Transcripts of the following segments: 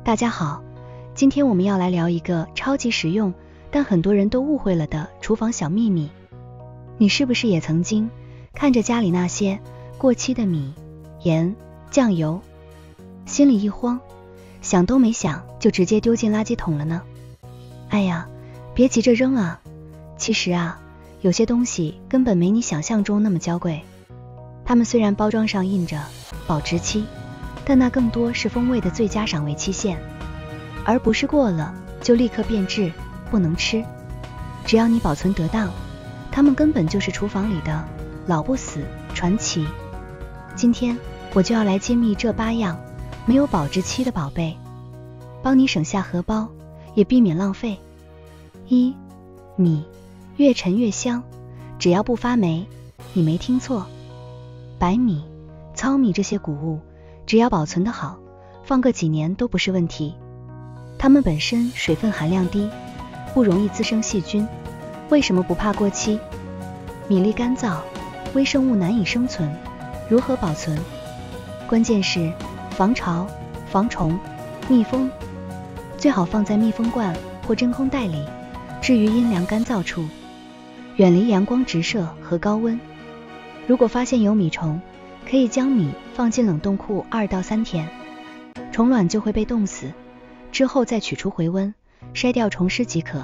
大家好，今天我們要來聊一個超級實用，但很多人都誤會了的廚房小秘密。你是不是也曾經看着家裡那些過期的米、鹽、醬油，心裡一慌，想都沒想就直接丟進垃圾桶了呢？哎呀，別急着扔啊，其實啊，有些東西根本沒你想象中那麼嬌貴。它們雖然包裝上印着保質期，但那更多是風味的最佳賞味期限，而不是過了就立刻變質不能吃。只要你保存得当，它们根本就是廚房裡的老不死傳奇。今天我就要來揭秘這8樣沒有保質期的寶貝，幫你省下荷包，也避免浪費。1. 米，越陳越香，只要不發霉，你沒聽錯。白米、糙米這些谷物，只要保存得好，放個幾年都不是問題。它們本身水分含量低，不容易滋生細菌，為什麼不怕過期？米粒乾燥，微生物難以生存，如何保存？關鍵是防潮、防蟲、密封，最好放在密封罐或真空袋裡，置於陰涼乾燥處，遠離陽光直射和高溫。如果發現有米蟲，可以將米放進冷凍庫2到3天，蟲卵就會被凍死，之後再取出回溫，篩掉蟲屍即可。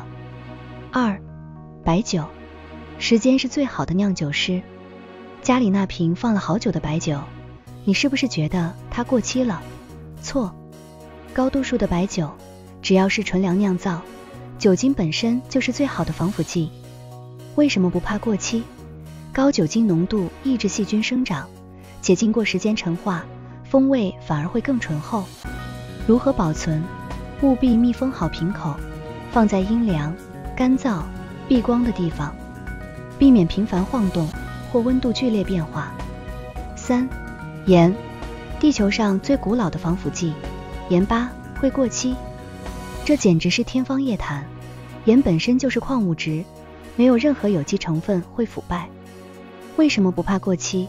2. 白酒，時間是最好的釀酒師。家裡那瓶放了好久的白酒，你是不是覺得它過期了？錯，高度數的白酒，只要是純糧釀造，酒精本身就是最好的防腐劑。為什麼不怕過期？高酒精濃度抑制細菌生長，且經過時間陳化，風味反而會更醇厚。如何保存？務必密封好瓶口，放在陰涼、乾燥、避光的地方，避免頻繁晃動或溫度劇烈變化。3. 鹽，地球上最古老的防腐劑，鹽巴會過期？這簡直是天方夜譚。鹽本身就是礦物質，沒有任何有機成分會腐敗。為什麼不怕過期？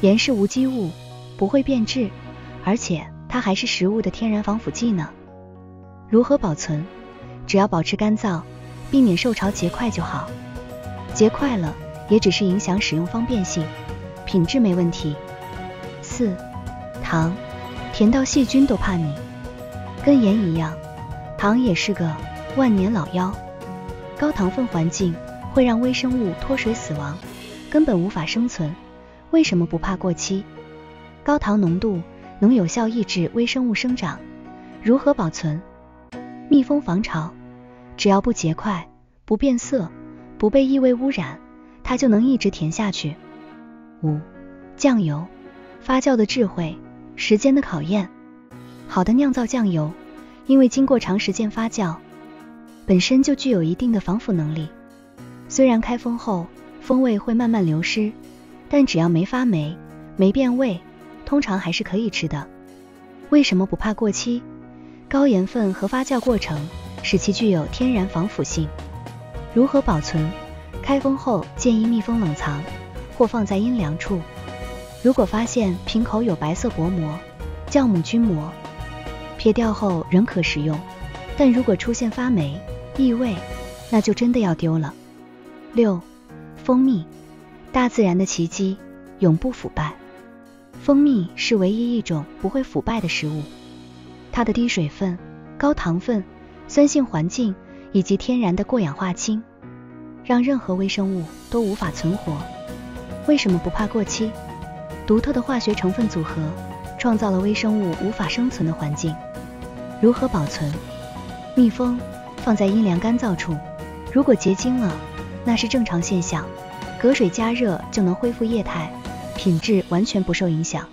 鹽是無機物，不會變質，而且它還是食物的天然防腐劑呢。如何保存？只要保持乾燥，避免受潮結塊就好。結塊了，也只是影響使用方便性，品質沒問題。4. 糖，甜到細菌都怕你。跟鹽一樣，糖也是個萬年老妖。高糖分環境會讓微生物脫水死亡，根本無法生存。為什麼不怕過期？高糖濃度能有效抑制微生物生長。如何保存？密封防潮，只要不結塊、不變色、不被異味污染，它就能一直甜下去。5. 醬油，發酵的智慧，時間的考驗。好的釀造醬油，因為經過長時間發酵，本身就具有一定的防腐能力。雖然開封後風味會慢慢流失，但只要沒發霉、沒變味，通常還是可以吃的。為什麼不怕過期？高鹽分和發酵過程使其具有天然防腐性。如何保存？開封後建議密封冷藏，或放在陰涼處。如果發現瓶口有白色薄膜、酵母菌膜，撇掉後仍可食用，但如果出現發霉、異味，那就真的要丟了。6. 蜂蜜，大自然的奇蹟，永不腐敗。蜂蜜是唯一一種不會腐敗的食物，它的低水分、高糖分、酸性環境以及天然的过氧化氢，讓任何微生物都無法存活。為什麼不怕過期？獨特的化學成分組合創造了微生物無法生存的環境。如何保存？密封，放在陰涼乾燥處。如果結晶了，那是正常現象，隔水加熱就能恢復液態，品質完全不受影響。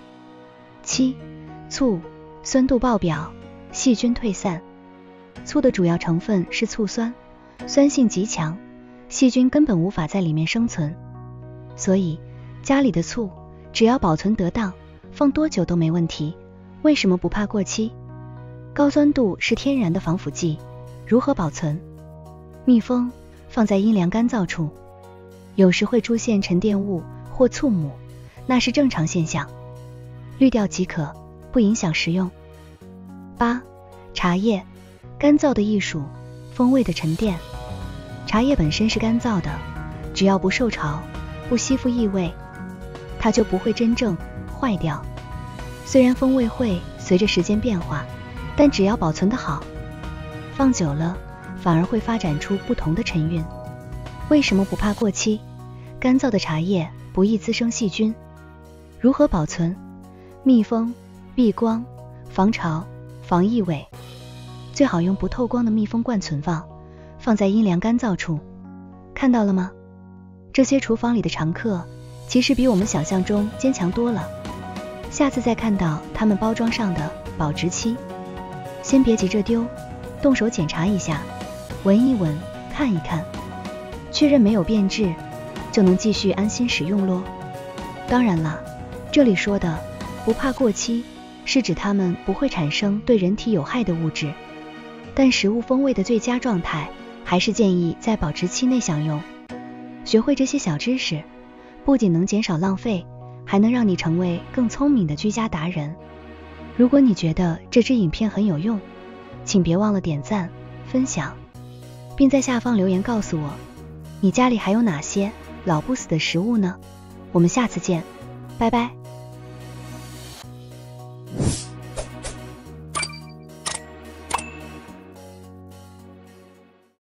7. 醋，酸度爆表，細菌退散。醋的主要成分是醋酸，酸性極強，細菌根本無法在裡面生存。所以家裡的醋只要保存得當，放多久都沒問題。為什麼不怕過期？高酸度是天然的防腐劑。如何保存？密封，放在陰涼乾燥處。有時会出現沉澱物或醋母，那是正常现象，濾掉即可，不影響食用。8. 茶葉，乾燥的藝術，風味的沉澱。茶葉本身是乾燥的，只要不受潮，不吸附異味，它就不會真正壞掉。雖然風味會隨着時間變化，但只要保存得好，放久了反而會發展出不同的沉韻。為什麼不怕過期？乾燥的茶葉不易滋生細菌。如何保存？密封、避光、防潮、防異味。最好用不透光的密封罐存放，放在陰涼乾燥處。看到了嗎？這些廚房裡的常客其實比我們想象中堅強多了。下次再看到他們包裝上的保質期，先別急着丟，動手檢查一下，聞一聞，看一看，確認沒有變質，就能繼續安心使用咯。當然了，這裡說的不怕過期，是指它們不會產生對人體有害的物質，但食物風味的最佳狀態還是建議在保質期內享用。學會這些小知識，不僅能減少浪費，還能讓你成為更聰明的居家達人。如果你覺得這支影片很有用，請別忘了點讚、分享，並在下方留言告訴我，你家裡還有哪些老不死的食物呢？我們下次見，拜拜。